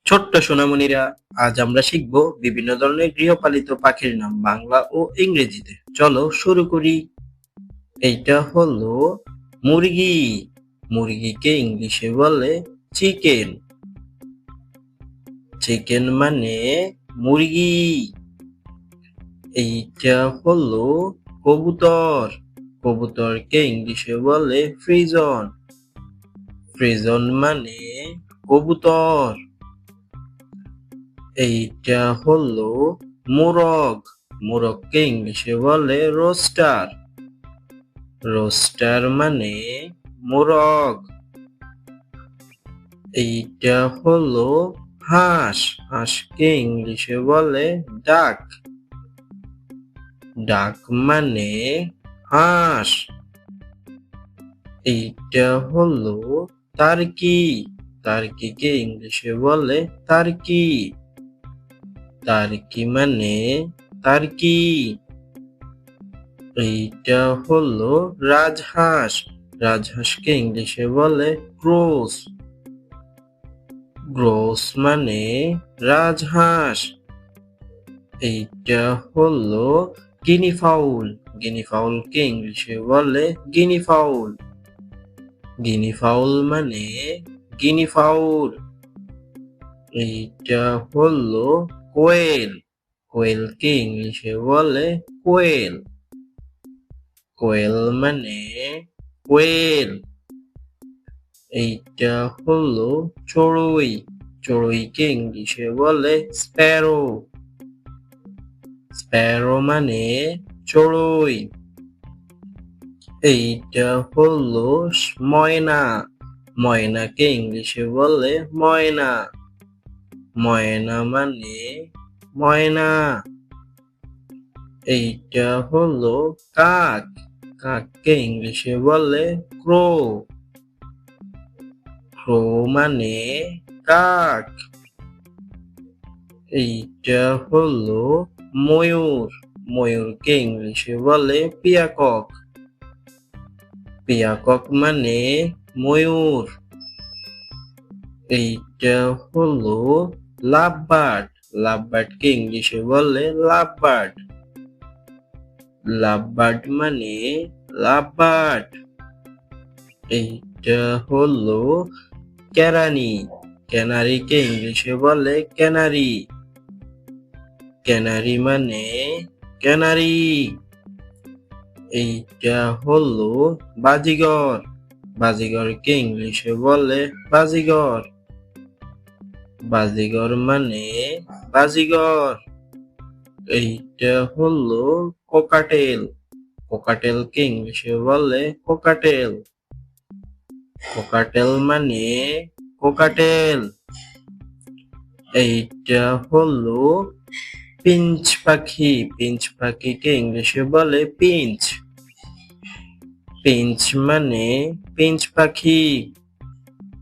ছোট্ট সোনামণিরা, আজ আমরা শিখব বিভিন্ন ধরনের গৃহপালিত পাখির নাম বাংলা ও ইংরেজিতে। চলো শুরু করি। এইটা হলো মুরগি। মুরগিকে ইংলিশে বলে চিকেন। চিকেন মানে মুরগি। এইটা হলো কবুতর। কবুতরকে ইংলিশে বলে ফ্রিজন। ফ্রিজন মানে কবুতর। এইটা হলো মোরগ। মোরগকে ইংলিশে বলে রোস্টার। রোস্টার মানে মোরগ। এইটা হলো হাঁস। হাঁসকে ইংলিশে বলে ডাক। ডাক মানে হাঁস। এইটা হলো টার্কি। টার্কিকে ইংলিশে বলে টার্কি। টার্কি মানে টার্কি। এইটা হলো রাজহাঁস। রাজহাঁসকে ইংলিশে বলে গ্রোস। গ্রোস মানে রাজহাঁস। এইটা হলো গিনি ফাউল। গিনি ফাউলকে ইংলিশে বলে গিনি ফাউল। গিনি ফাউল মানে গিনি ফাউল। এইটা হলো কোয়েল। কোয়েলকে ইংলিশে বলে কোয়েল। কোয়েল মানে কোয়েল। এইটা হলো চড়ুই। চড়ুইকে ইংলিশে বলে স্প্যারো। স্প্যারো মানে চড়ুই। এইটা হলো ময়না। ময়নাকে ইংলিশে বলে ময়না। ময়না মানে ময়না। এইটা হলো কাক। কাককে ইংলিশে বলে ক্রো। ক্রো মানে কাক। এইটা হলো ময়ূর। ময়ূরকে ইংলিশে বলে পিয়াকক। পিয়াকক মানে ময়ূর। এইটা হলো লাভবার্ড। লাভবার্ডকে ইংলিশে বলে লাভবার্ড। লাভবার্ড মানে লাভবার্ড। এইটা হলো কেরানি। ক্যানারিকে ইংলিশে বলে ক্যানারি। ক্যানারি মানে ক্যানারি। এইটা হলো বাজিগর। বাজিগরকে ইংলিশে বলে বাজিগর। বাজিগর মানে বাজিগর। এইটা হলো কোকাটেল। কোকাটেলকে ইংলিশে বলে কোকাটেল। কোকাটেল মানে কোকাটেল। এইটা হলো পিঞ্চ পাখি। পিঞ্চ পাখিকে ইংলিশে বলে পিঞ্চ। পিঞ্চ মানে পিঞ্চ পাখি।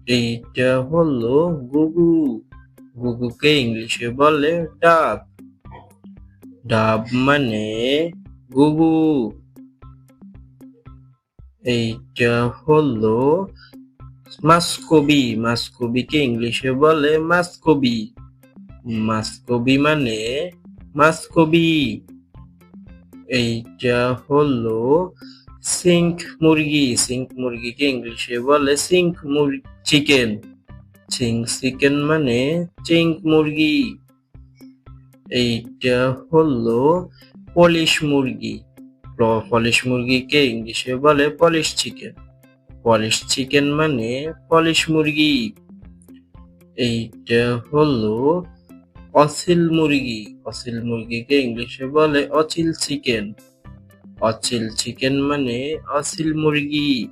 এইটা হলো গুগু। গুগুকে ইংলিশে বলে ডাব। ডাব মানে গুগু। এইটা হলো মাসকবি। মাসকবিকে ইংলিশে বলে মাসকবি। মাসকবি মানে মাসকবি। এইটা হলো সিঙ্ক মুরগি। সিঙ্ক মুরগিকে ইংলিশে বলে সিঙ্ক চিকেন। চিঙ্ক চিকেন মানে চিঙ্ক মুরগি। এইটা হলো পলিশ মুরগি। পলিশ মুরগিকে ইংলিশে বলে পলিশ চিকেন। পলিশ চিকেন মানে পলিশ মুরগি। এইটা হলো অসিল মুরগি। অসিল মুরগিকে ইংলিশে বলে অচিল চিকেন। অচিল চিকেন মানে অসিল মুরগি।